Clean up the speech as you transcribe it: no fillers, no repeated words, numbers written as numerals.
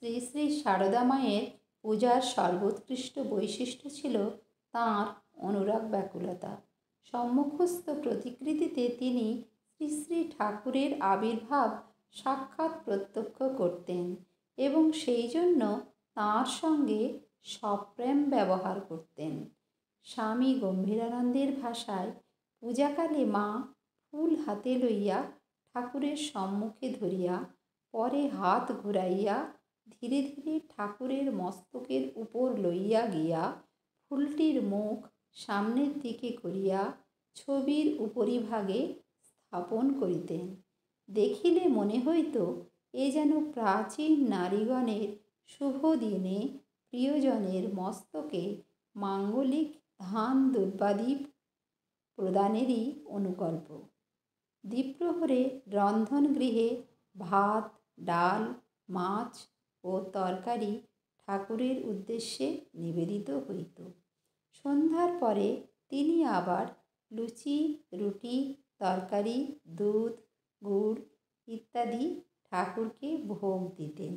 শ্রী শ্রী সারদা মায়ের পূজার সর্বোৎকৃষ্ট বৈশিষ্ট্য ছিল তাঁর অনুরাগ ব্যাকুলতা। সম্মুখস্থ প্রতিকৃতিতে তিনি শ্রী শ্রী ঠাকুরের আবির্ভাব সাক্ষাৎ প্রত্যক্ষ করতেন এবং সেই জন্য তাঁর সঙ্গে সপ্রেম ব্যবহার করতেন। স্বামী গম্ভীরানন্দের ভাষায়, পূজাকালে মা ফুল হাতে লইয়া ঠাকুরের সম্মুখে ধরিয়া, পরে হাত ঘুরাইয়া ধীরে ধীরে ঠাকুরের মস্তকের উপর লইয়া গিয়া ফুলটির মুখ সামনের দিকে করিয়া ছবির উপরিভাগে স্থাপন করিতেন। দেখিলে মনে হইত এ যেন প্রাচীন নারীগণের শুভ দিনে প্রিয়জনের মস্তকে মাঙ্গলিক ধান দুর্বাদি প্রদানেরই অনুকল্প। দ্বিপ্রহরে রন্ধনগৃহে ভাত, ডাল, মাছ ও তরকারি ঠাকুরের উদ্দেশ্যে নিবেদিত হইত। সন্ধ্যার পরে তিনি আবার লুচি, রুটি, তরকারি, দুধ, গুড় ইত্যাদি ঠাকুরকে ভোগ দিতেন।